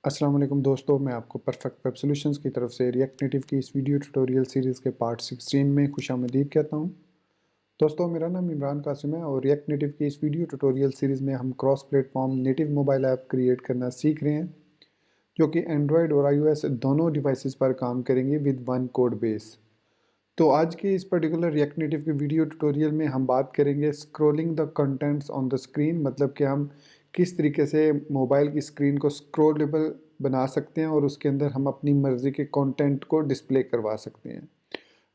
अस्सलाम वालेकुम दोस्तों, मैं आपको परफेक्ट वेब सॉल्यूशंस की तरफ से रिएक्ट नेटिव की इस वीडियो ट्यूटोरियल सीरीज़ के पार्ट 16 में खुशामदीद कहता हूं। दोस्तों, मेरा नाम इमरान कासिम है और रिएक्ट नेटिव की इस वीडियो ट्यूटोरियल सीरीज़ में हम cross platform native mobile app create करना सीख रहे हैं, जो कि एंड्रॉयड और iOS दोनों डिवाइसेस पर काम करेंगे विद वन कोड बेस। तो आज के इस पर्टिकुलर रिएक्ट नेटिव के वीडियो ट्यूटोरियल में हम बात करेंगे scrolling the contents on the screen, मतलब कि हम किस तरीके से मोबाइल की स्क्रीन को स्क्रॉलेबल बना सकते हैं और उसके अंदर हम अपनी मर्ज़ी के कंटेंट को डिस्प्ले करवा सकते हैं।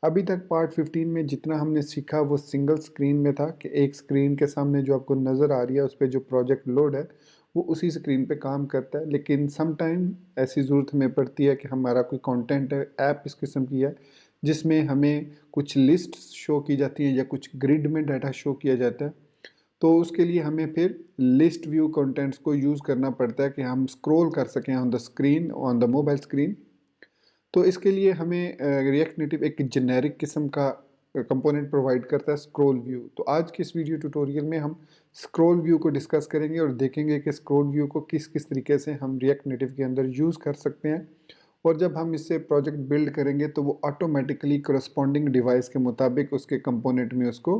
अभी तक पार्ट 15 में जितना हमने सीखा वो सिंगल स्क्रीन में था कि एक स्क्रीन के सामने जो आपको नज़र आ रही है उस पर जो प्रोजेक्ट लोड है वो उसी स्क्रीन पे काम करता है। लेकिन सम टाइम ऐसी ज़रूरत हमें पड़ती है कि हमारा कोई कंटेंट है, ऐप इस किस्म की है जिसमें हमें कुछ लिस्ट शो की जाती हैं या कुछ ग्रिड में डाटा शो किया जाता है। तो उसके लिए हमें फिर लिस्ट व्यू कंटेंट्स को यूज़ करना पड़ता है कि हम स्क्रॉल कर सकें on the screen, on the mobile screen. तो इसके लिए हमें रिएक्ट नेटिव एक जेनेरिक किस्म का कंपोनेंट प्रोवाइड करता है, स्क्रॉल व्यू। तो आज के इस वीडियो ट्यूटोरियल में हम स्क्रॉल व्यू को डिस्कस करेंगे और देखेंगे कि स्क्रॉल व्यू को किस किस तरीके से हम रिएक्ट नेटिव के अंदर यूज़ कर सकते हैं। और जब हम इससे प्रोजेक्ट बिल्ड करेंगे तो वो ऑटोमेटिकली करस्पॉन्डिंग डिवाइस के मुताबिक उसके कंपोनेंट में उसको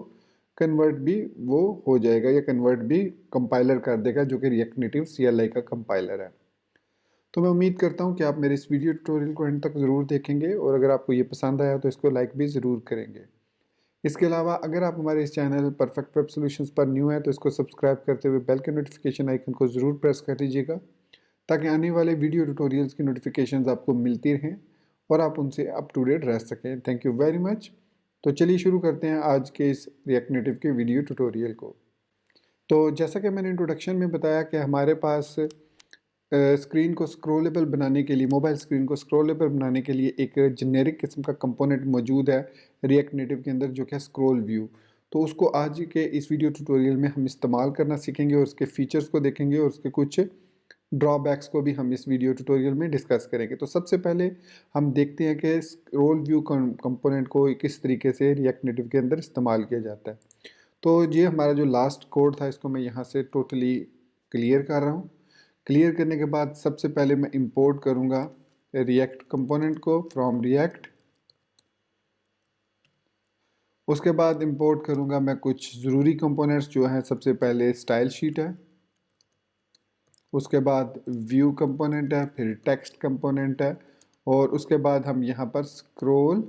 कन्वर्ट भी वो हो जाएगा या कन्वर्ट भी कंपाइलर कर देगा, जो कि रिएक्ट नेटिव CLI का कंपाइलर है। तो मैं उम्मीद करता हूँ कि आप मेरे इस वीडियो ट्यूटोरियल को एंड तक ज़रूर देखेंगे और अगर आपको ये पसंद आया तो इसको लाइक भी ज़रूर करेंगे। इसके अलावा अगर आप हमारे इस चैनल परफेक्ट वेब सॉल्यूशंस पर न्यू हैं तो इसको सब्सक्राइब करते हुए बेल के नोटिफिकेशन आइकन को ज़रूर प्रेस कर दीजिएगा, ताकि आने वाले वीडियो ट्यूटोरियल्स की नोटिफिकेशंस आपको मिलती रहें और आप उनसे अप टू डेट रह सकें। Thank you very much. तो चलिए शुरू करते हैं आज के इस रिएक्ट नेटिव के वीडियो ट्यूटोरियल को। तो जैसा कि मैंने इंट्रोडक्शन में बताया कि हमारे पास स्क्रीन को स्क्रॉलेबल बनाने के लिए, मोबाइल स्क्रीन को स्क्रॉलेबल बनाने के लिए एक जेनेरिक किस्म का कंपोनेंट मौजूद है रिएक्ट नेटिव के अंदर, जो कि है स्क्रॉल व्यू। तो उसको आज के इस वीडियो ट्यूटोरियल में हम इस्तेमाल करना सीखेंगे और उसके फीचर्स को देखेंगे और उसके कुछ ड्रॉबैक्स को भी हम इस वीडियो ट्यूटोरियल में डिस्कस करेंगे। तो सबसे पहले हम देखते हैं कि स्क्रॉल व्यू कंपोनेंट को किस तरीके से रिएक्ट नेटिव के अंदर इस्तेमाल किया जाता है। तो ये हमारा जो लास्ट कोड था इसको मैं यहाँ से टोटली क्लियर कर रहा हूँ। क्लियर करने के बाद सबसे पहले मैं इंपोर्ट करूँगा रिएक्ट कंपोनेंट को फ्रॉम रिएक्ट। उसके बाद इंपोर्ट करूँगा मैं कुछ ज़रूरी कंपोनेंट्स जो हैं। सबसे पहले स्टाइल शीट है, उसके बाद व्यू कंपोनेंट है, फिर टेक्स्ट कंपोनेंट है और उसके बाद हम यहाँ पर स्क्रॉल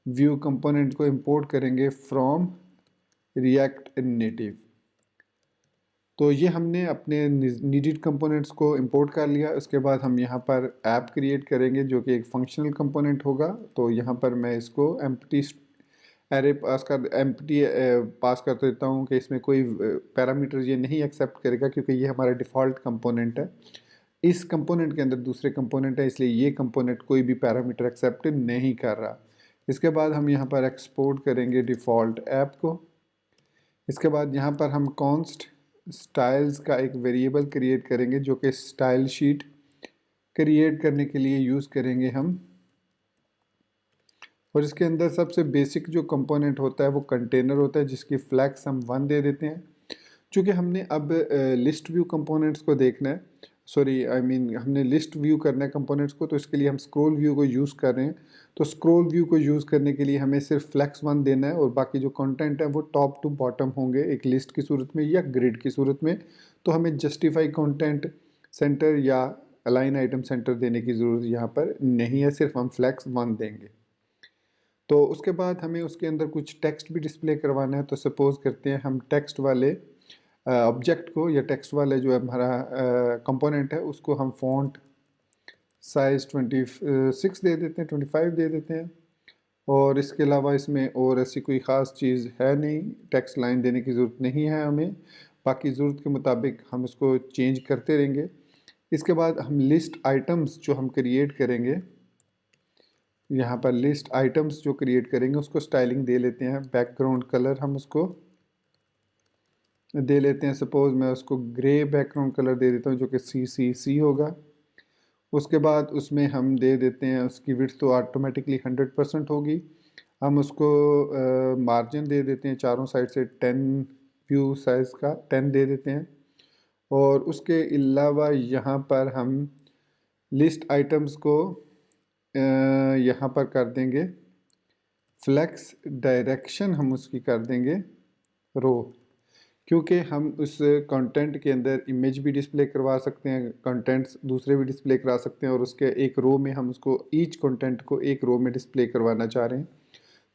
व्यू कंपोनेंट को इंपोर्ट करेंगे फ्रॉम रिएक्ट नेटिव। तो ये हमने अपने नीडेड कंपोनेंट्स को इंपोर्ट कर लिया। उसके बाद हम यहाँ पर ऐप क्रिएट करेंगे जो कि एक फंक्शनल कंपोनेंट होगा। तो यहाँ पर मैं इसको एम्प्टी एरे पास कर देता हूँ कि इसमें कोई पैरामीटर ये नहीं एक्सेप्ट करेगा, क्योंकि ये हमारा डिफ़ॉल्ट कंपोनेंट है। इस कंपोनेंट के अंदर दूसरे कंपोनेंट है, इसलिए ये कंपोनेंट कोई भी पैरामीटर एक्सेप्ट नहीं कर रहा। इसके बाद हम यहाँ पर एक्सपोर्ट करेंगे डिफ़ॉल्ट ऐप को। इसके बाद यहाँ पर हम कॉन्स्ट स्टाइल्स का एक वेरिएबल क्रिएट करेंगे जो कि स्टाइल शीट क्रिएट करने के लिए यूज़ करेंगे हम। और इसके अंदर सबसे बेसिक जो कंपोनेंट होता है वो कंटेनर होता है, जिसकी फ्लैक्स हम 1 दे देते हैं। चूँकि हमने अब लिस्ट व्यू कंपोनेंट्स को देखना है, हमने लिस्ट व्यू करना है कंपोनेंट्स को, तो इसके लिए हम स्क्रॉल व्यू को यूज़ कर रहे हैं। तो स्क्रॉल व्यू को यूज़ करने के लिए हमें सिर्फ फ्लैक्स 1 देना है और बाकी जो कंटेंट है वो टॉप टू बॉटम होंगे, एक लिस्ट की सूरत में या ग्रिड की सूरत में। तो हमें जस्टिफाई कंटेंट सेंटर या अलाइन आइटम सेंटर देने की ज़रूरत यहाँ पर नहीं है, सिर्फ हम फ्लैक्स 1 देंगे। तो उसके बाद हमें उसके अंदर कुछ टेक्स्ट भी डिस्प्ले करवाना है। तो सपोज़ करते हैं हम टेक्स्ट वाले ऑब्जेक्ट को या टेक्स्ट वाले जो हमारा कंपोनेंट है उसको हम फ़ॉन्ट साइज़ 26 दे देते हैं, 25 दे देते हैं। और इसके अलावा इसमें और ऐसी कोई ख़ास चीज़ है नहीं, टेक्स्ट लाइन देने की ज़रूरत नहीं है हमें। बाकी ज़रूरत के मुताबिक हम इसको चेंज करते रहेंगे। इसके बाद हम लिस्ट आइटम्स जो हम क्रिएट करेंगे, यहाँ पर लिस्ट आइटम्स जो क्रिएट करेंगे उसको स्टाइलिंग दे लेते हैं। बैकग्राउंड कलर हम उसको दे लेते हैं, सपोज़ मैं उसको ग्रे बैकग्राउंड कलर दे देता हूँ जो कि CCC होगा। उसके बाद उसमें हम दे देते हैं, उसकी विड्थ तो ऑटोमेटिकली 100% होगी। हम उसको मार्जिन दे देते हैं चारों साइड से 10, व्यू साइज़ का 10 दे देते हैं। और उसके अलावा यहाँ पर हम लिस्ट आइटम्स को यहाँ पर कर देंगे फ्लेक्स डायरेक्शन, हम उसकी कर देंगे रो, क्योंकि हम उस कंटेंट के अंदर इमेज भी डिस्प्ले करवा सकते हैं, कंटेंट्स दूसरे भी डिस्प्ले करा सकते हैं, और उसके एक रो में हम उसको ईच कंटेंट को एक रो में डिस्प्ले करवाना चाह रहे हैं।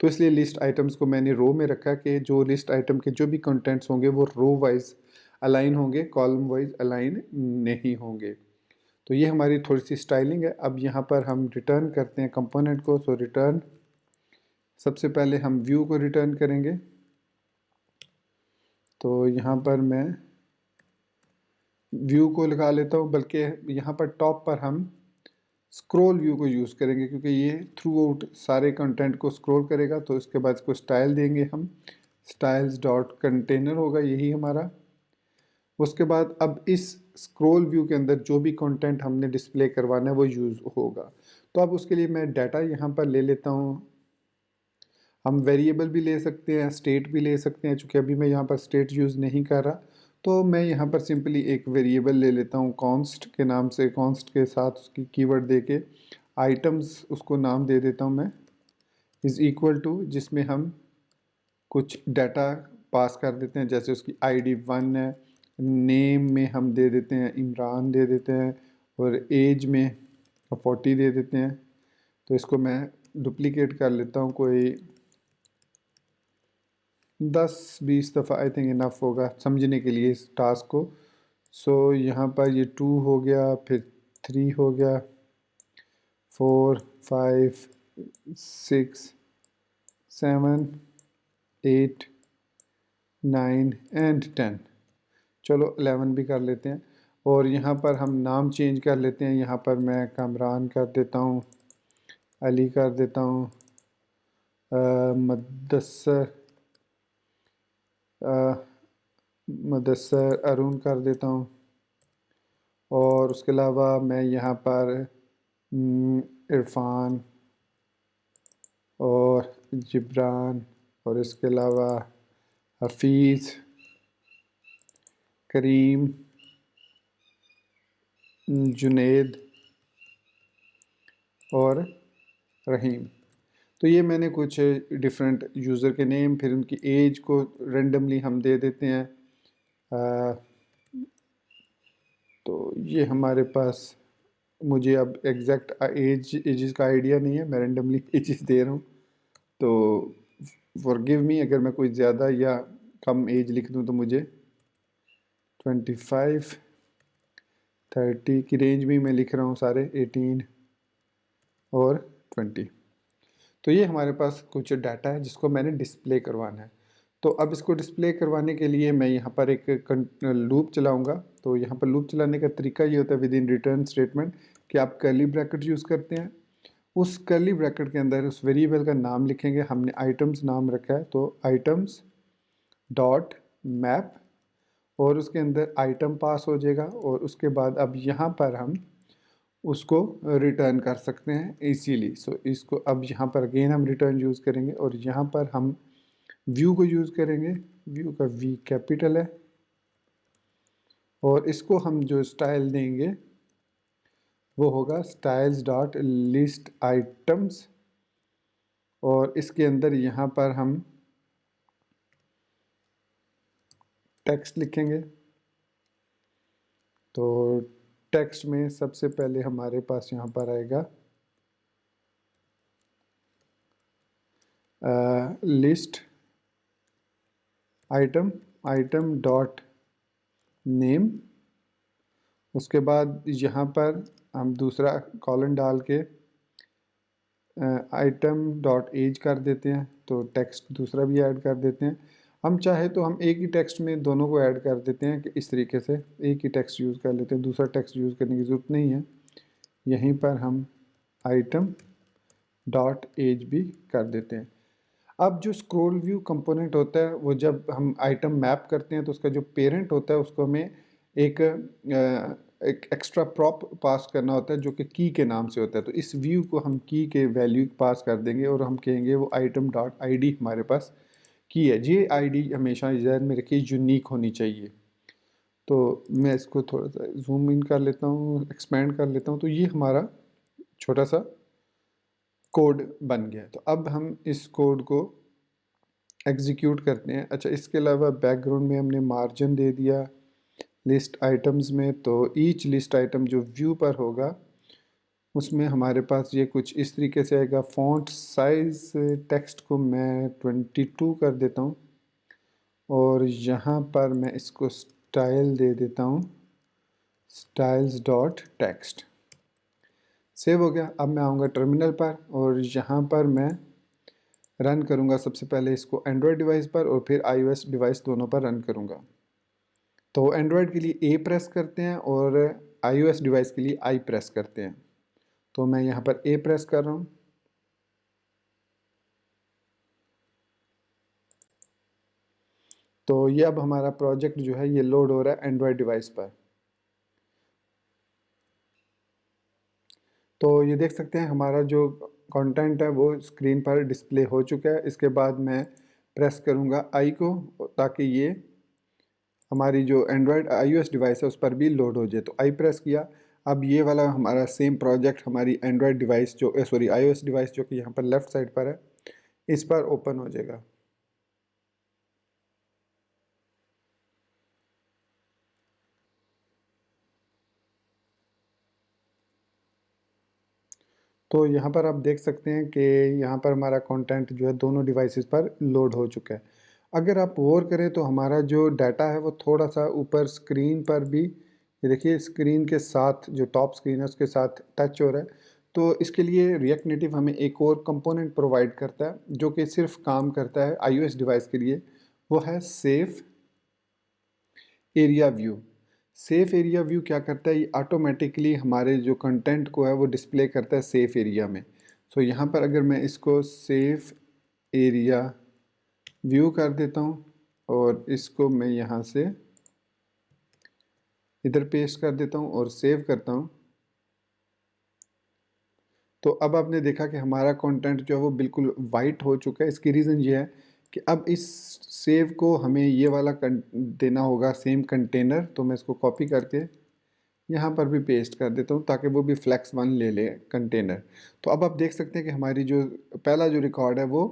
तो इसलिए लिस्ट आइटम्स को मैंने रो में रखा कि जो लिस्ट आइटम के जो भी कंटेंट्स होंगे वो रो वाइज अलाइन होंगे, कॉलम वाइज अलाइन नहीं होंगे। तो ये हमारी थोड़ी सी स्टाइलिंग है। अब यहाँ पर हम रिटर्न करते हैं कंपोनेंट को। सो रिटर्न, सबसे पहले हम व्यू को रिटर्न करेंगे। तो यहाँ पर मैं व्यू को लगा लेता हूँ, बल्कि यहाँ पर टॉप पर हम स्क्रॉल व्यू को यूज़ करेंगे, क्योंकि ये थ्रू आउट सारे कंटेंट को स्क्रॉल करेगा। तो इसके बाद इसको स्टाइल देंगे हम, स्टाइल्स डॉट कंटेनर होगा यही हमारा। उसके बाद अब इस स्क्रॉल व्यू के अंदर जो भी कंटेंट हमने डिस्प्ले करवाना है वो यूज़ होगा। तो अब उसके लिए मैं डाटा यहाँ पर ले लेता हूँ। हम वेरिएबल भी ले सकते हैं, स्टेट भी ले सकते हैं, चूँकि अभी मैं यहाँ पर स्टेट यूज़ नहीं कर रहा। तो मैं यहाँ पर सिंपली एक वेरिएबल ले लेता हूँ कॉन्स्ट के नाम से, कॉन्स्ट के साथ उसकी कीवर्ड दे के आइटम्स उसको नाम दे देता हूँ मैं, इज़ इक्वल टू, जिसमें हम कुछ डाटा पास कर देते हैं, जैसे उसकी ID 1 है, नेम में हम दे देते हैं इमरान दे देते हैं, और एज में 40 दे देते हैं। तो इसको मैं डुप्लीकेट कर लेता हूँ, कोई 10-20 दफ़ा आई थिंक इनफ होगा समझने के लिए इस टास्क को। सो यहाँ पर ये 2 हो गया, फिर 3 हो गया, 4 5 6 7 8 9 एंड 10। चलो 11 भी कर लेते हैं। और यहाँ पर हम नाम चेंज कर लेते हैं। यहाँ पर मैं कामरान कर देता हूँ, अली कर देता हूँ, मुदस्सर अरुण कर देता हूँ। और उसके अलावा मैं यहाँ पर इरफान और जिब्रान, और इसके अलावा हफीज़, करीम, जुनेद और रहीम। तो ये मैंने कुछ डिफरेंट यूज़र के नेम, फिर उनकी एज को रेंडमली हम दे देते हैं। तो ये हमारे पास, मुझे अब एग्जैक्ट एजेस का आइडिया नहीं है, मैं रेंडमली एजेस दे रहा हूँ। तो फॉरगिव मी अगर मैं कोई ज़्यादा या कम एज लिख दूँ, तो मुझे 25 30 की रेंज में मैं लिख रहा हूँ सारे, 18 और 20। तो ये हमारे पास कुछ डाटा है जिसको मैंने डिस्प्ले करवाना है। तो अब इसको डिस्प्ले करवाने के लिए मैं यहाँ पर एक लूप चलाऊँगा। तो यहाँ पर लूप चलाने का तरीका ये होता है विद इन रिटर्न स्टेटमेंट, कि आप कर्ली ब्रैकेट यूज़ करते हैं। उस कर्ली ब्रैकेट के अंदर उस वेरिएबल का नाम लिखेंगे। हमने आइटम्स नाम रखा है, तो आइटम्स डॉट मैप, और उसके अंदर आइटम पास हो जाएगा। और उसके बाद अब यहाँ पर हम उसको रिटर्न कर सकते हैं इजीली। सो इसको अब यहाँ पर अगेन हम रिटर्न यूज़ करेंगे, और यहाँ पर हम व्यू को यूज़ करेंगे। व्यू का V कैपिटल है, और इसको हम जो स्टाइल देंगे वो होगा स्टाइल्स डॉट लिस्ट आइटम्स, और इसके अंदर यहाँ पर हम टेक्स्ट लिखेंगे। तो टेक्स्ट में सबसे पहले हमारे पास यहाँ पर आएगा लिस्ट आइटम डॉट नेम। उसके बाद यहाँ पर हम दूसरा कॉलन डाल के आइटम डॉट एज कर देते हैं, तो टेक्स्ट दूसरा भी ऐड कर देते हैं। हम चाहे तो हम एक ही टेक्स्ट में दोनों को ऐड कर देते हैं, कि इस तरीके से एक ही टेक्स्ट यूज़ कर लेते हैं, दूसरा टेक्स्ट यूज़ करने की ज़रूरत नहीं है। यहीं पर हम आइटम डॉट एज भी कर देते हैं। अब जो स्क्रॉल व्यू कंपोनेंट होता है, वो जब हम आइटम मैप करते हैं तो उसका जो पेरेंट होता है उसको हमें एक एक्स्ट्रा प्रॉप पास करना होता है, जो कि की के नाम से होता है। तो इस व्यू को हम की के वैल्यू पास कर देंगे, और हम कहेंगे वो आइटम डॉट ID हमारे पास की है। ये ID हमेशा जहन में रखिए यूनिक होनी चाहिए। तो मैं इसको थोड़ा सा जूम इन कर लेता हूँ, एक्सपेंड कर लेता हूँ। तो ये हमारा छोटा सा कोड बन गया है। तो अब हम इस कोड को एग्जीक्यूट करते हैं। अच्छा, इसके अलावा बैकग्राउंड में हमने मार्जिन दे दिया लिस्ट आइटम्स में। तो ईच लिस्ट आइटम जो व्यू पर होगा उसमें हमारे पास ये कुछ इस तरीके से आएगा। फ़ॉन्ट साइज़ टेक्स्ट को मैं 22 कर देता हूँ और यहाँ पर मैं इसको स्टाइल दे देता हूँ, स्टाइल्स डॉट टेक्स्ट। सेव हो गया। अब मैं आऊँगा टर्मिनल पर और यहाँ पर मैं रन करूँगा सबसे पहले इसको एंड्रॉयड डिवाइस पर और फिर आईओएस डिवाइस दोनों पर रन करूँगा। तो एंड्रॉयड के लिए ए प्रेस करते हैं और आईओएस डिवाइस के लिए आई प्रेस करते हैं। तो मैं यहाँ पर ए प्रेस कर रहा हूँ। तो ये अब हमारा प्रोजेक्ट जो है ये लोड हो रहा है एंड्रॉयड डिवाइस पर। तो ये देख सकते हैं हमारा जो कंटेंट है वो स्क्रीन पर डिस्प्ले हो चुका है। इसके बाद मैं प्रेस करूँगा आई को ताकि ये हमारी जो एंड्रॉयड आईओएस डिवाइस है उस पर भी लोड हो जाए। तो आई प्रेस किया। अब ये वाला हमारा सेम प्रोजेक्ट हमारी एंड्रॉयड डिवाइस जो सॉरी आईओएस डिवाइस जो कि यहाँ पर लेफ़्ट साइड पर है इस पर ओपन हो जाएगा। तो यहाँ पर आप देख सकते हैं कि यहाँ पर हमारा कंटेंट जो है दोनों डिवाइसेस पर लोड हो चुका है। अगर आप गौर करें तो हमारा जो डाटा है वो थोड़ा सा ऊपर स्क्रीन पर भी, ये देखिए स्क्रीन के साथ जो टॉप स्क्रीन है उसके साथ टच हो रहा है। तो इसके लिए रिएक्ट नेटिव हमें एक और कंपोनेंट प्रोवाइड करता है जो कि सिर्फ काम करता है आईओएस डिवाइस के लिए। वो है safe area view. Safe area view क्या करता है, ये ऑटोमेटिकली हमारे जो कंटेंट को है वो डिस्प्ले करता है सेफ एरिया में। सो यहाँ पर अगर मैं इसको सेफ एरिया व्यू कर देता हूँ और इसको मैं यहाँ से इधर पेस्ट कर देता हूँ और सेव करता हूँ, तो अब आपने देखा कि हमारा कंटेंट जो है वो बिल्कुल वाइट हो चुका है। इसकी रीज़न ये है कि अब इस सेव को हमें ये वाला देना होगा सेम कंटेनर। तो मैं इसको कॉपी करके यहाँ पर भी पेस्ट कर देता हूँ ताकि वो भी फ्लेक्स वन ले ले कंटेनर। तो अब आप देख सकते हैं कि हमारी जो पहला जो रिकॉर्ड है वो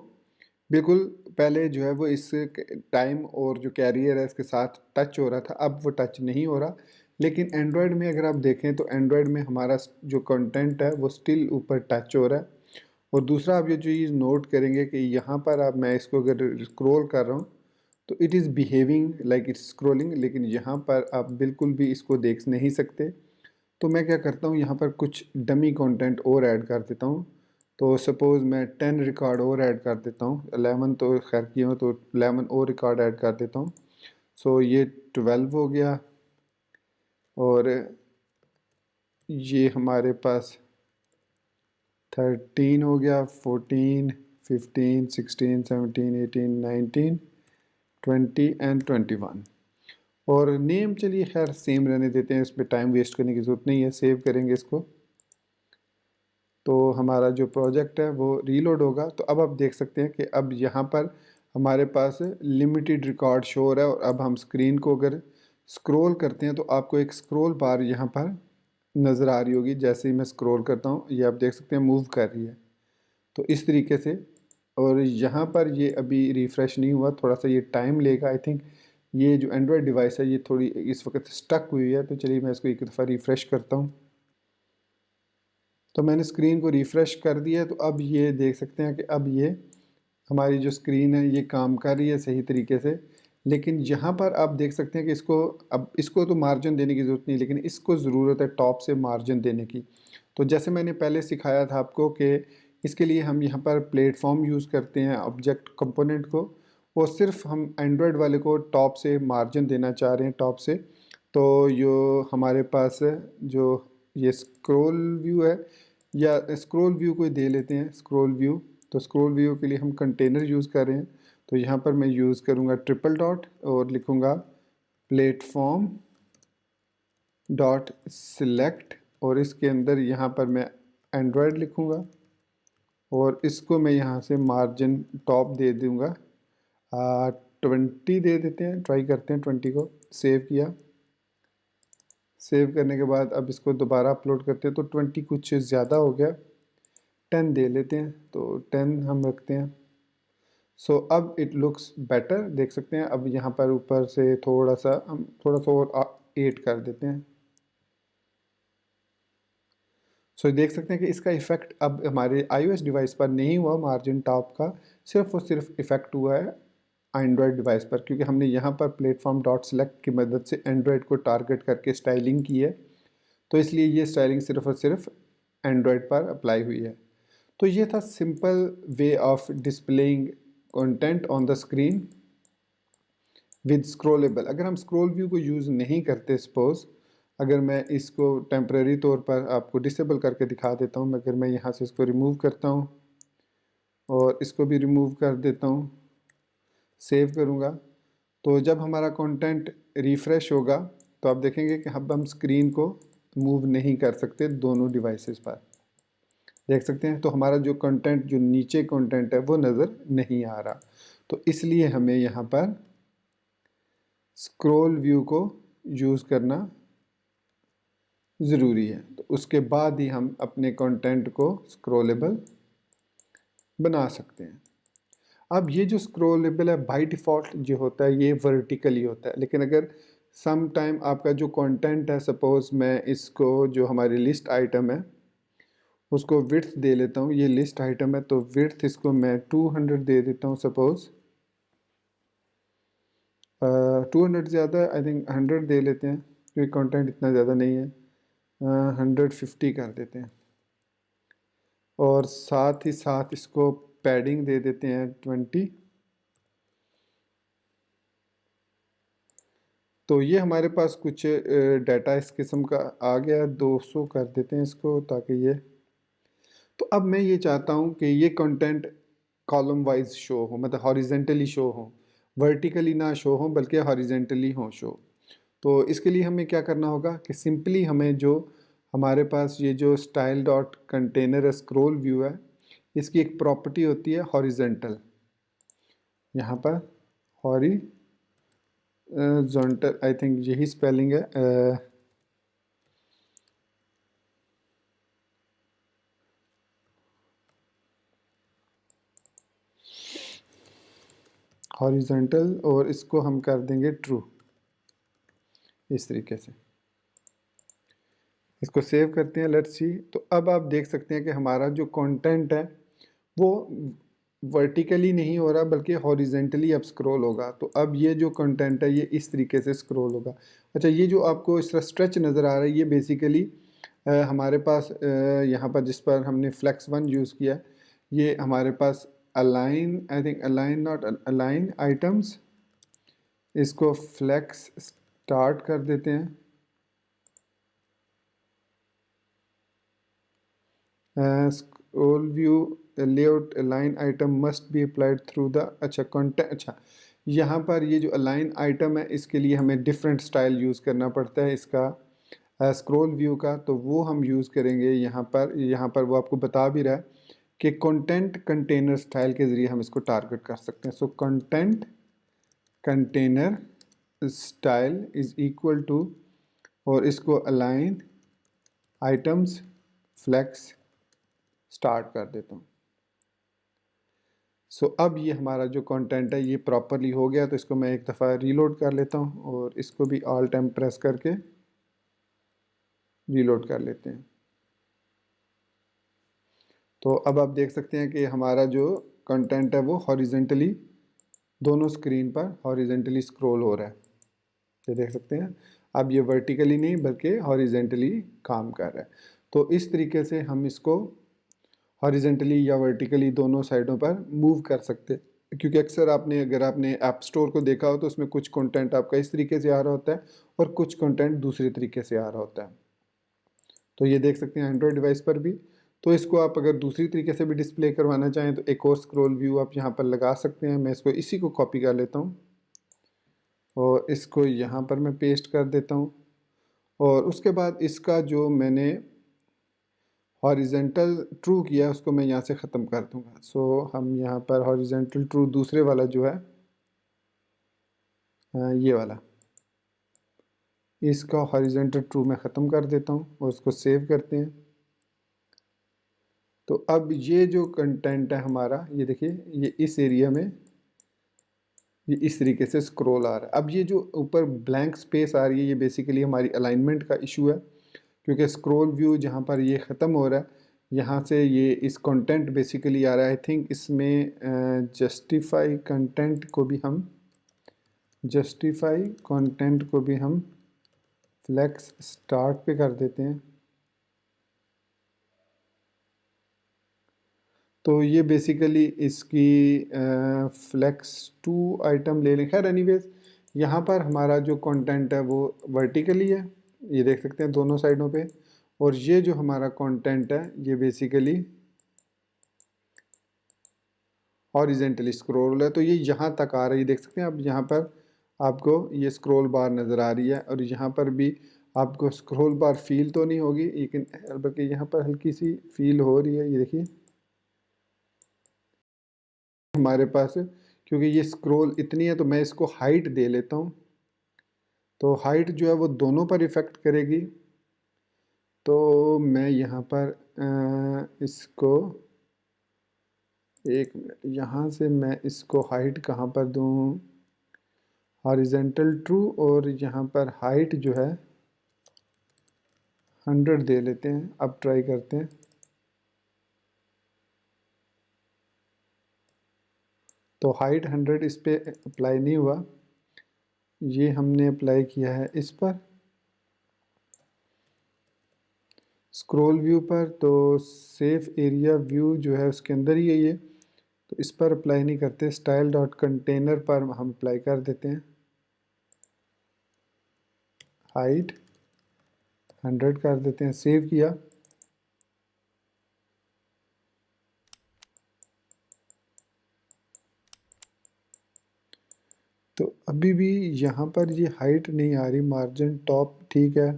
बिल्कुल पहले जो है वो इस टाइम और जो कैरियर है इसके साथ टच हो रहा था, अब वो टच नहीं हो रहा। लेकिन एंड्रॉयड में अगर आप देखें तो एंड्रॉयड में हमारा जो कंटेंट है वो स्टिल ऊपर टच हो रहा है। और दूसरा आप ये चीज़ नोट करेंगे कि यहाँ पर आप मैं इसको अगर स्क्रॉल कर रहा हूँ तो it is behaving like it's scrolling, लेकिन यहाँ पर आप बिल्कुल भी इसको देख नहीं सकते। तो मैं क्या करता हूँ यहाँ पर कुछ डमी कंटेंट और ऐड कर देता हूँ। तो सपोज़ मैं 10 रिकॉर्ड और ऐड कर देता हूँ, 11 तो खैर किया हूँ तो 11 और रिकॉर्ड ऐड कर देता हूँ। सो ये 12 हो गया और ये हमारे पास 13 हो गया, 14, 15, 16, 17, 18, 19, 20 एंड 21। और नेम चलिए खैर सेम रहने देते हैं, इस पर टाइम वेस्ट करने की ज़रूरत नहीं है। सेव करेंगे इसको तो हमारा जो प्रोजेक्ट है वो रीलोड होगा। तो अब आप देख सकते हैं कि अब यहाँ पर हमारे पास लिमिटेड रिकॉर्ड शो हो रहा है। और अब हम स्क्रीन को अगर स्क्रॉल करते हैं तो आपको एक स्क्रॉल बार यहाँ पर नज़र आ रही होगी। जैसे ही मैं स्क्रॉल करता हूँ ये आप देख सकते हैं मूव कर रही है। तो इस तरीके से, और यहाँ पर ये अभी रिफ़्रेश नहीं हुआ, थोड़ा सा ये टाइम लेगा। आई थिंक ये जो एंड्रॉयड डिवाइस है ये थोड़ी इस वक्त स्टक हुई है। तो चलिए मैं इसको एक दफ़ा रिफ़्रेश करता हूँ। तो मैंने स्क्रीन को रिफ़्रेश कर दिया है। तो अब ये देख सकते हैं कि अब ये हमारी जो स्क्रीन है ये काम कर रही है सही तरीके से। लेकिन यहाँ पर आप देख सकते हैं कि इसको अब इसको तो मार्जिन देने की ज़रूरत नहीं, लेकिन इसको ज़रूरत है टॉप से मार्जिन देने की। तो जैसे मैंने पहले सिखाया था आपको कि इसके लिए हम यहाँ पर प्लेटफॉर्म यूज़ करते हैं ऑब्जेक्ट कंपोनेंट को, और सिर्फ हम एंड्रॉयड वाले को टॉप से मार्जिन देना चाह रहे हैं टॉप से। तो जो हमारे पास जो ये स्क्रॉल व्यू है या स्क्रॉल व्यू को दे लेते हैं स्क्रॉल व्यू। तो स्क्रॉल व्यू के लिए हम कंटेनर यूज़ कर रहे हैं। तो यहाँ पर मैं यूज़ करूँगा ट्रिपल डॉट और लिखूँगा प्लेटफॉर्म डॉट सिलेक्ट, और इसके अंदर यहाँ पर मैं एंड्रॉयड लिखूँगा और इसको मैं यहाँ से मार्जिन टॉप दे दूँगा 20 दे देते हैं, ट्राई करते हैं 20 को। सेव किया सेव करने के बाद अब इसको दोबारा अपलोड करते हैं तो 20 कुछ ज़्यादा हो गया, 10 दे लेते हैं, तो 10 हम रखते हैं। सो अब इट लुक्स बेटर, देख सकते हैं। अब यहाँ पर ऊपर से थोड़ा सा हम थोड़ा सा और 8 कर देते हैं। सो देख सकते हैं कि इसका इफ़ेक्ट अब हमारे iOS डिवाइस पर नहीं हुआ मार्जिन टॉप का, सिर्फ और सिर्फ इफ़ेक्ट हुआ है एंड्रॉयड डिवाइस पर, क्योंकि हमने यहाँ पर प्लेटफॉर्म डॉट सेलेक्ट की मदद से एंड्रॉयड को टारगेट करके स्टाइलिंग की है, तो इसलिए ये स्टाइलिंग सिर्फ और सिर्फ एंड्रॉयड पर अप्लाई हुई है। तो ये था simple way of displaying content on the screen with scrollable. अगर हम स्क्रोल व्यू को यूज़ नहीं करते, सपोज़ अगर मैं इसको टेम्परेरी तौर पर आपको डिसेबल करके दिखा देता हूँ, अगर मैं यहाँ से इसको रिमूव करता हूँ और इसको भी रिमूव कर देता हूँ, सेव करूँगा, तो जब हमारा कंटेंट रिफ़्रेश होगा तो आप देखेंगे कि अब हम स्क्रीन को मूव नहीं कर सकते दोनों डिवाइसेस पर, देख सकते हैं। तो हमारा जो कंटेंट, जो नीचे कंटेंट है वो नज़र नहीं आ रहा, तो इसलिए हमें यहाँ पर स्क्रॉल व्यू को यूज़ करना ज़रूरी है। तो उसके बाद ही हम अपने कंटेंट को स्क्रॉलेबल बना सकते हैं। अब ये जो स्क्रॉलेबल है बाय डिफ़ॉल्ट जो होता है ये वर्टिकली होता है, लेकिन अगर सम टाइम आपका जो कंटेंट है, सपोज़ मैं इसको जो हमारी लिस्ट आइटम है उसको विड्थ दे लेता हूँ, ये लिस्ट आइटम है तो विड्थ इसको मैं 200 दे देता हूँ, सपोज़ 200 ज़्यादा, आई थिंक 100 दे लेते हैं क्योंकि कंटेंट इतना ज़्यादा नहीं है, 150 कर देते हैं और साथ ही साथ इसको पैडिंग दे देते हैं 20। तो ये हमारे पास कुछ डाटा इस किस्म का आ गया, 200 कर देते हैं इसको ताकि ये, तो अब मैं ये चाहता हूँ कि ये कंटेंट कॉलम वाइज शो हो, मतलब हॉरिजेंटली शो हो, वर्टिकली ना शो हो बल्कि हॉरिजेंटली हो शो। तो इसके लिए हमें क्या करना होगा कि सिंपली हमें जो हमारे पास ये जो style dot container scroll view है, इसकी एक प्रॉपर्टी होती है हॉरिजेंटल, यहाँ पर हॉरिजॉन्टल, आई थिंक यही स्पेलिंग है, हॉरिजॉन्टल, और इसको हम कर देंगे ट्रू, इस तरीके से इसको सेव करते हैं। लेट्स सी, तो अब आप देख सकते हैं कि हमारा जो कंटेंट है वो वर्टिकली नहीं हो रहा बल्कि हॉरिजेंटली अब स्क्रॉल होगा। तो अब ये जो कंटेंट है ये इस तरीके से स्क्रॉल होगा। अच्छा, ये जो आपको इस तरह स्ट्रेच नज़र आ रहा है ये बेसिकली हमारे पास यहाँ पर जिस पर हमने फ्लेक्स वन यूज़ किया है, ये हमारे पास align, I think align not align items, इसको फ्लेक्स स्टार्ट कर देते हैं। Scroll view layout align item must be applied through the, अच्छा कंटेंट, अच्छा यहाँ पर ये जो अलाइन आइटम है इसके लिए हमें डिफरेंट स्टाइल यूज़ करना पड़ता है इसका स्क्रॉल व्यू का, तो वो हम यूज़ करेंगे यहाँ पर। यहाँ पर वो आपको बता भी रहा है कि कंटेंट कंटेनर स्टाइल के ज़रिए हम इसको टारगेट कर सकते हैं। So content container style is equal to, और इसको अलाइन आइटम्स फ्लेक्स स्टार्ट कर देता हूँ। सो अब ये हमारा जो कंटेंट है ये प्रॉपरली हो गया, तो इसको मैं एक दफ़ा रीलोड कर लेता हूँ और इसको भी ऑल टाइम प्रेस करके रीलोड कर लेते हैं। तो अब आप देख सकते हैं कि हमारा जो कंटेंट है वो हॉरिजेंटली दोनों स्क्रीन पर हॉरिजेंटली स्क्रॉल हो रहा है, ये देख सकते हैं। अब ये वर्टिकली नहीं बल्कि हॉरिजेंटली काम कर रहा है। तो इस तरीके से हम इसको हॉरिजेंटली या वर्टिकली दोनों साइडों पर मूव कर सकते हैं, क्योंकि अक्सर आपने, अगर आपने ऐप स्टोर को देखा हो तो उसमें कुछ कंटेंट आपका इस तरीके से आ रहा होता है और कुछ कंटेंट दूसरे तरीके से आ रहा होता है। तो ये देख सकते हैं एंड्रॉयड डिवाइस पर भी। तो इसको आप अगर दूसरी तरीके से भी डिस्प्ले करवाना चाहें तो एक और स्क्रॉल व्यू आप यहाँ पर लगा सकते हैं। मैं इसको इसी को कॉपी कर लेता हूँ और इसको यहाँ पर मैं पेस्ट कर देता हूँ, और उसके बाद इसका जो मैंने हॉरिजेंटल ट्रू किया उसको मैं यहाँ से ख़त्म कर दूँगा। सो हम यहाँ पर हॉरिजेंटल ट्रू दूसरे वाला जो है ये वाला, इसका हॉरिजॉन्टल ट्रू मैं ख़त्म कर देता हूँ और उसको सेव करते हैं। तो अब ये जो कंटेंट है हमारा, ये देखिए, ये इस एरिया में ये इस तरीके से स्क्रॉल आ रहा है। अब ये जो ऊपर ब्लैंक स्पेस आ रही है, ये बेसिकली हमारी अलाइनमेंट का इशू है, क्योंकि स्क्रॉल व्यू जहाँ पर ये ख़त्म हो रहा है, यहाँ से ये इस कंटेंट बेसिकली आ रहा है। आई थिंक इसमें जस्टिफाई कंटेंट को भी हम फ्लेक्स स्टार्ट पे कर देते हैं। तो ये बेसिकली इसकी फ्लेक्स टू आइटम ले लें। खैर एनीवेज, यहाँ पर हमारा जो कंटेंट है वो वर्टिकली है, ये देख सकते हैं दोनों साइडों पे, और ये जो हमारा कंटेंट है ये बेसिकली हॉरिजेंटली स्क्रॉल है। तो ये यहाँ तक आ रही है, देख सकते हैं। अब यहाँ पर आपको ये स्क्रॉल बार नज़र आ रही है, और यहाँ पर भी आपको स्क्रॉल बार फील तो नहीं होगी, लेकिन बल्कि यहाँ पर हल्की सी फील हो रही है। ये देखिए हमारे पास, क्योंकि ये स्क्रॉल इतनी है तो मैं इसको हाइट दे लेता हूँ। तो हाइट जो है वो दोनों पर इफ़ेक्ट करेगी। तो मैं यहाँ पर इसको एक मिनट, यहाँ से मैं इसको हाइट कहाँ पर दूँ, हॉरिजेंटल ट्रू, और यहाँ पर हाइट जो है 100 दे लेते हैं। अब ट्राई करते हैं। तो हाइट 100 इस पे अप्लाई नहीं हुआ, ये हमने अप्लाई किया है इस पर स्क्रॉल व्यू पर। तो सेफ एरिया व्यू जो है उसके अंदर ही है ये, तो इस पर अप्लाई नहीं करते, स्टाइल डॉट कंटेनर पर हम अप्लाई कर देते हैं। हाइट 100 कर देते हैं, सेव किया। तो अभी भी यहाँ पर ये हाइट नहीं आ रही, मार्जिन टॉप ठीक है,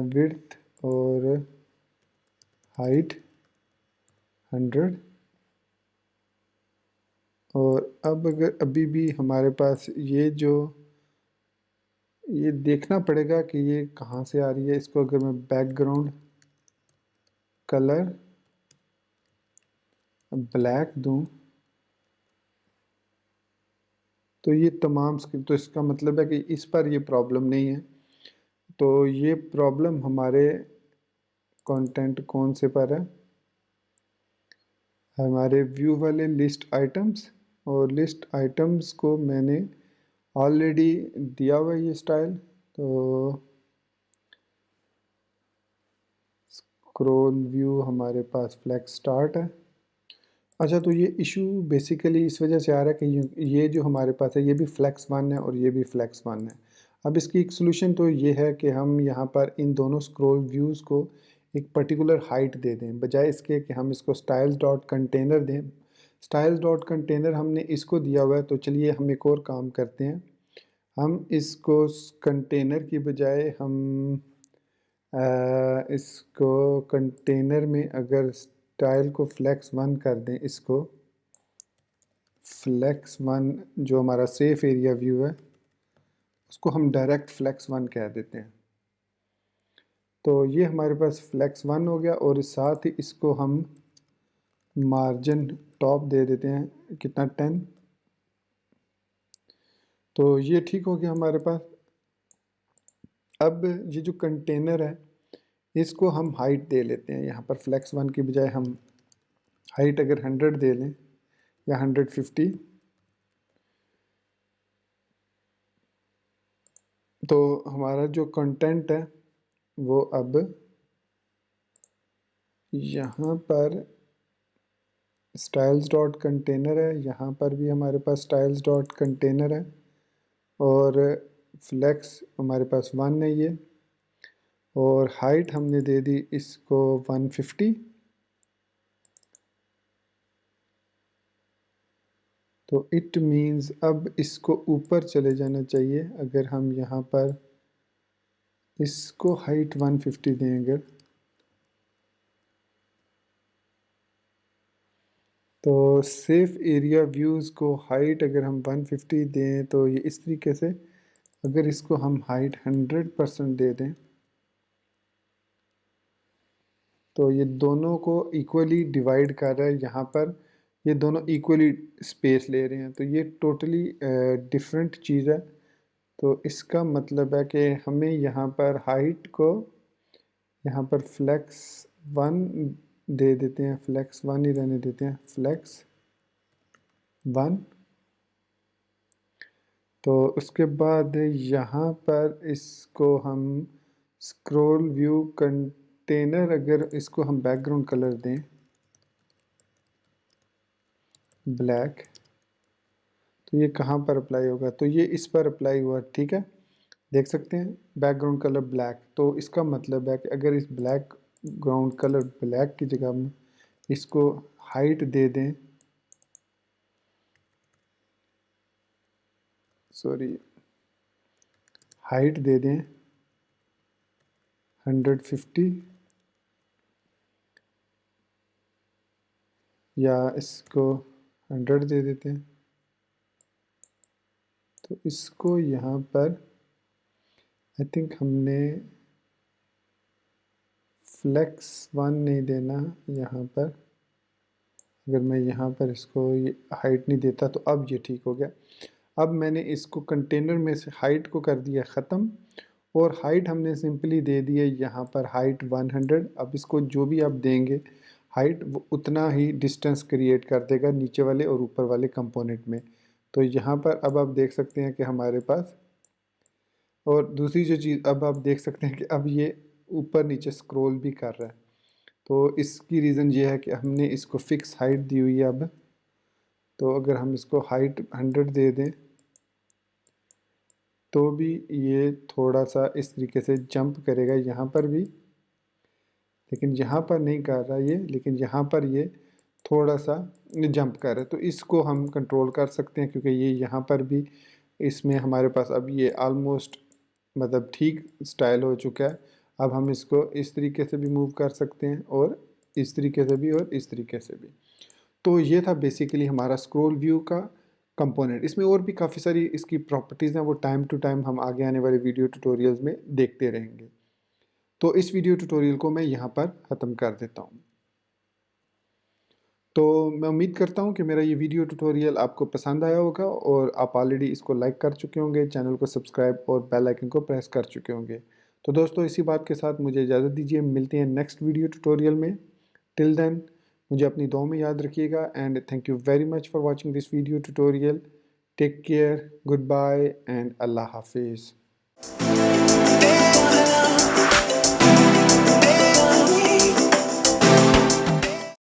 विड्थ और हाइट 100। और अब अगर अभी भी हमारे पास ये देखना पड़ेगा कि ये कहाँ से आ रही है। इसको अगर मैं बैकग्राउंड कलर ब्लैक दूं तो ये तमाम स्क्रीन, तो इसका मतलब है कि इस पर ये प्रॉब्लम नहीं है। तो ये प्रॉब्लम हमारे कंटेंट कौन से पर है, हमारे व्यू वाले लिस्ट आइटम्स। और लिस्ट आइटम्स को मैंने ऑलरेडी दिया हुआ है ये स्टाइल। तो स्क्रॉल व्यू हमारे पास फ्लैक्स स्टार्ट है। अच्छा, तो ये इशू बेसिकली इस वजह से आ रहा है कि ये जो हमारे पास है ये भी फ्लैक्स वन है और ये भी फ्लैक्स वन है। अब इसकी एक सोल्यूशन तो ये है कि हम यहाँ पर इन दोनों स्क्रॉल व्यूज़ को एक पर्टिकुलर हाइट दे दें, बजाय इसके कि हम इसको स्टाइल्स डॉट कंटेनर दें। स्टाइल्स डॉट कंटेनर हमने इसको दिया हुआ है, तो चलिए हम एक और काम करते हैं। हम इसको कंटेनर की बजाय हम इसको कंटेनर में अगर स्टाइल को फ्लैक्स वन कर दें, इसको फ्लैक्स वन जो हमारा सेफ एरिया व्यू है उसको हम डायरेक्ट फ्लैक्स वन कह देते हैं। तो ये हमारे पास फ्लैक्स वन हो गया, और साथ ही इसको हम मार्जिन टॉप दे देते हैं, कितना 10। तो ये ठीक हो गया हमारे पास। अब ये जो कंटेनर है इसको हम हाइट दे लेते हैं। यहाँ पर फ्लैक्स वन की बजाय हम हाइट अगर 100 दे लें या 150, तो हमारा जो कंटेंट है वो अब यहाँ पर स्टाइल्स डॉट कंटेनर है, यहाँ पर भी हमारे पास स्टाइल्स डॉट कंटेनर है, और फ्लैक्स हमारे पास 1 है ये, और हाइट हमने दे दी इसको 150। तो इट मीन्स अब इसको ऊपर चले जाना चाहिए। अगर हम यहाँ पर इसको हाइट 150 दें अगर, तो सेफ एरिया व्यूज़ को हाइट अगर हम 150 दें तो ये इस तरीके से अगर इसको हम हाइट 100% दे दें तो ये दोनों को इक्वली डिवाइड कर रहा है। यहाँ पर ये दोनों इक्वली स्पेस ले रहे हैं, तो ये टोटली डिफरेंट चीज़ है। तो इसका मतलब है कि हमें यहाँ पर हाइट को यहाँ पर फ्लेक्स 1 दे देते हैं, फ्लेक्स 1 ही रहने देते हैं, फ्लेक्स 1। तो उसके बाद यहाँ पर इसको हम स्क्रॉल व्यू कंटेनर, अगर इसको हम बैकग्राउंड कलर दें ब्लैक, तो ये कहाँ पर अप्लाई होगा, तो ये इस पर अप्लाई हुआ, ठीक है। देख सकते हैं बैकग्राउंड कलर ब्लैक, तो इसका मतलब है कि अगर इस ब्लैक ग्राउंड कलर ब्लैक की जगह में इसको हाइट दे दें, सॉरी हाइट दे दें 150, या इसको 100 दे देते हैं, तो इसको यहाँ पर आई थिंक हमने फ्लेक्स 1 नहीं देना यहाँ पर। अगर मैं यहाँ पर इसको ये हाइट नहीं देता तो अब ये ठीक हो गया। अब मैंने इसको कंटेनर में से हाइट को कर दिया ख़त्म, और हाइट हमने सिंपली दे दी है यहाँ पर हाइट 100। अब इसको जो भी आप देंगे हाइट, वो उतना ही डिस्टेंस क्रिएट कर देगा नीचे वाले और ऊपर वाले कंपोनेंट में। तो यहाँ पर अब आप देख सकते हैं कि हमारे पास, और दूसरी जो चीज़ अब आप देख सकते हैं कि अब ये ऊपर नीचे स्क्रॉल भी कर रहा है। तो इसकी रीज़न ये है कि हमने इसको फ़िक्स हाइट दी हुई है अब। तो अगर हम इसको हाइट 100 दे दें तो भी ये थोड़ा सा इस तरीके से जंप करेगा यहाँ पर भी, लेकिन यहाँ पर नहीं कर रहा ये, लेकिन यहाँ पर ये थोड़ा सा जंप कर रहा है। तो इसको हम कंट्रोल कर सकते हैं, क्योंकि ये यहाँ पर भी इसमें हमारे पास अब ये आलमोस्ट मतलब ठीक स्टाइल हो चुका है। अब हम इसको इस तरीके से भी मूव कर सकते हैं, और इस तरीके से भी, और इस तरीके से भी। तो ये था बेसिकली हमारा स्क्रॉल व्यू का कंपोनेंट। इसमें और भी काफ़ी सारी इसकी प्रॉपर्टीज़ हैं, वो टाइम टू टाइम हम आगे आने वाले वीडियो ट्यूटोरियल्स में देखते रहेंगे। तो इस वीडियो ट्यूटोरियल को मैं यहाँ पर ख़त्म कर देता हूँ। तो मैं उम्मीद करता हूँ कि मेरा ये वीडियो ट्यूटोरियल आपको पसंद आया होगा, और आप ऑलरेडी इसको लाइक कर चुके होंगे, चैनल को सब्सक्राइब और बेल आइकन को प्रेस कर चुके होंगे। तो दोस्तों इसी बात के साथ मुझे इजाज़त दीजिए, मिलते हैं नेक्स्ट वीडियो ट्यूटोरियल में। टिल देन मुझे अपनी दुआ में याद रखिएगा, and thank you very much for watching this video tutorial. Take care, goodbye and अल्लाह हाफिज़।